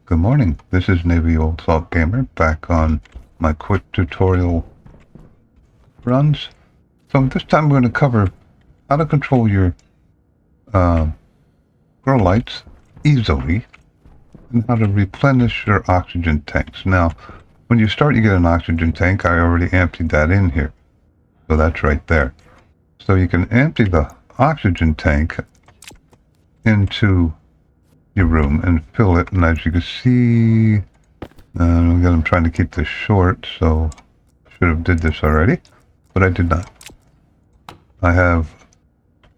Good morning, this is Navy Old Salt Gamer back on my quick tutorial runs. So this time we're going to cover how to control your grow lights easily and how to replenish your oxygen tanks. Now, when you start you get an oxygen tank. I already emptied that in here, so that's right there. So you can empty the oxygen tank into your room and fill it, and as you can see, I'm trying to keep this short, so I should have did this already, but I did not. I have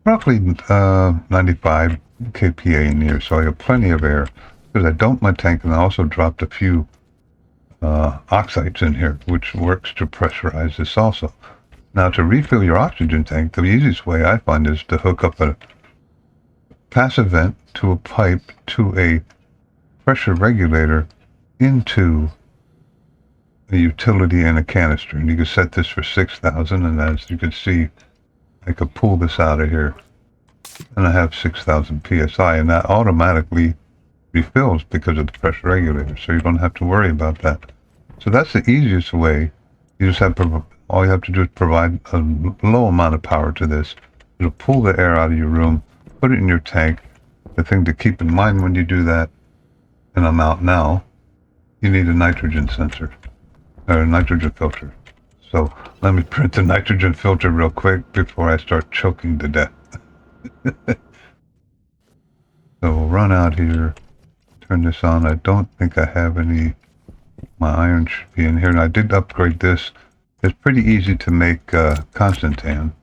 roughly 95 kPa in here, so I have plenty of air because I dumped my tank, and I also dropped a few oxides in here, which works to pressurize this also. Now, to refill your oxygen tank, the easiest way I find is to hook up a passive vent to a pipe to a pressure regulator into a utility and a canister, and you can set this for 6,000, and as you can see, I could pull this out of here and I have 6,000 psi, and that automatically refills because of the pressure regulator, so you don't have to worry about that. So that's the easiest way. You just have all you have to do is provide a low amount of power to this. It'll pull the air out of your room, put it in your tank. The thing to keep in mind when you do that, and I'm out now, you need a nitrogen sensor, or a nitrogen filter. So let me print the nitrogen filter real quick before I start choking to death. So we'll run out here, turn this on. I don't think I have any, my iron should be in here, and I did upgrade this. It's pretty easy to make Constantan.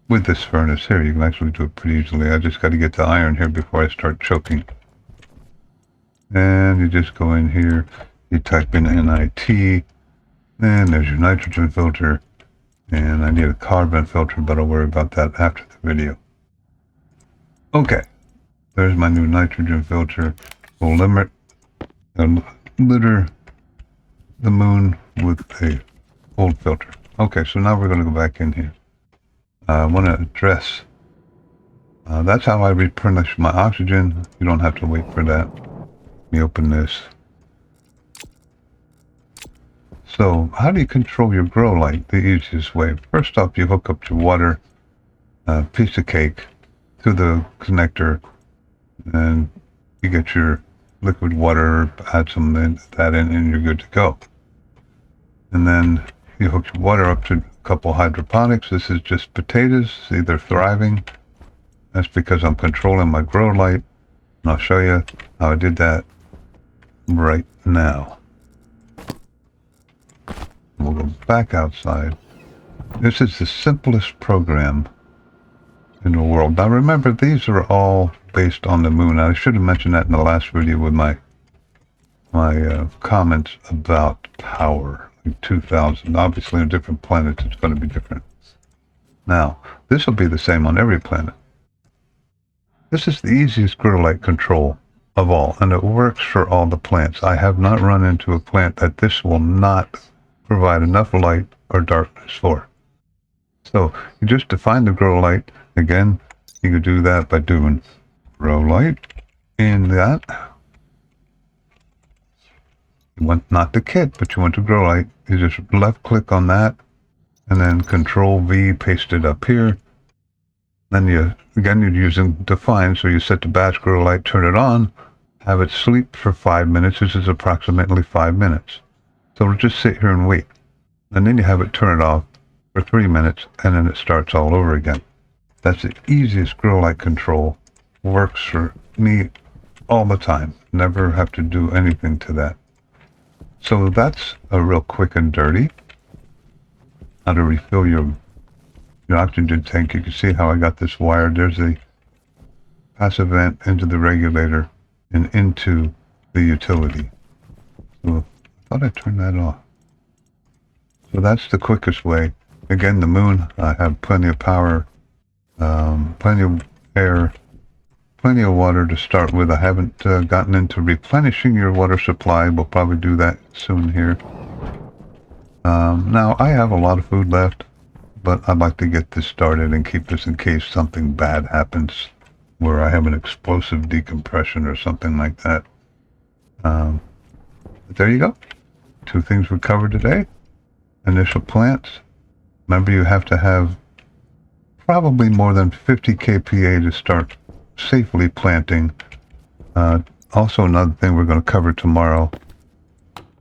With this furnace here, you can actually do it pretty easily. I just got to get the iron here before I start choking. And you just go in here, you type in NIT, and there's your nitrogen filter. And I need a carbon filter, but I'll worry about that after the video. Okay, there's my new nitrogen filter. We'll litter the moon with a old filter. Okay, so now we're going to go back in here. I want to address, that's how I replenish my oxygen. You don't have to wait for that. Let me open this. So, how do you control your grow light? The easiest way. First off, you hook up your water, piece of cake, to the connector, and you get your liquid water, add some that in, and you're good to go. And then you hook your water up to a couple hydroponics. This is just potatoes. See, they're thriving. That's because I'm controlling my grow light. And I'll show you how I did that right now. We'll go back outside. This is the simplest program in the world. Now remember, these are all based on the moon. I should have mentioned that in the last video with my comments about power. 2,000. Obviously on different planets it's going to be different. Now, this will be the same on every planet. This is the easiest grow light control of all, and it works for all the plants. I have not run into a plant that this will not provide enough light or darkness for. So you just define the grow light. Again, you could do that by doing grow light in that. You want not the kit, but you want to grow light. You just left click on that and then Control V, paste it up here. Then you're using define, so you set the batch grow light, turn it on, have it sleep for 5 minutes. This is approximately 5 minutes. So it'll just sit here and wait. And then you have it turn it off for 3 minutes, and then it starts all over again. That's the easiest grow light control. Works for me all the time. Never have to do anything to that. So that's a real quick and dirty. How to refill your oxygen tank. You can see how I got this wired. There's a passive vent into the regulator and into the utility. So I thought I turned that off. So that's the quickest way. Again, the moon, I have plenty of power, plenty of air, plenty of water to start with. I haven't gotten into replenishing your water supply. We'll probably do that soon here. Now, I have a lot of food left, but I'd like to get this started and keep this in case something bad happens. where I have an explosive decompression or something like that. But there you go. 2 things we covered today. Initial plants. Remember, you have to have probably more than 50 kPa to start safely planting. Also, another thing we're going to cover tomorrow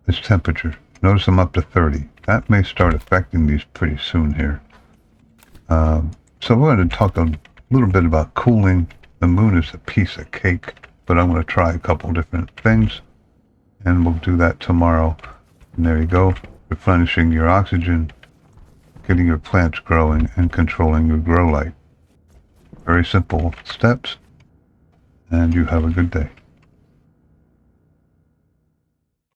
is temperature. Notice I'm up to 30. That may start affecting these pretty soon here. So we're going to talk a little bit about cooling. The moon is a piece of cake, but I'm going to try a couple different things, and we'll do that tomorrow. And there you go, replenishing your oxygen, getting your plants growing, and controlling your grow light. Very simple steps, and you have a good day.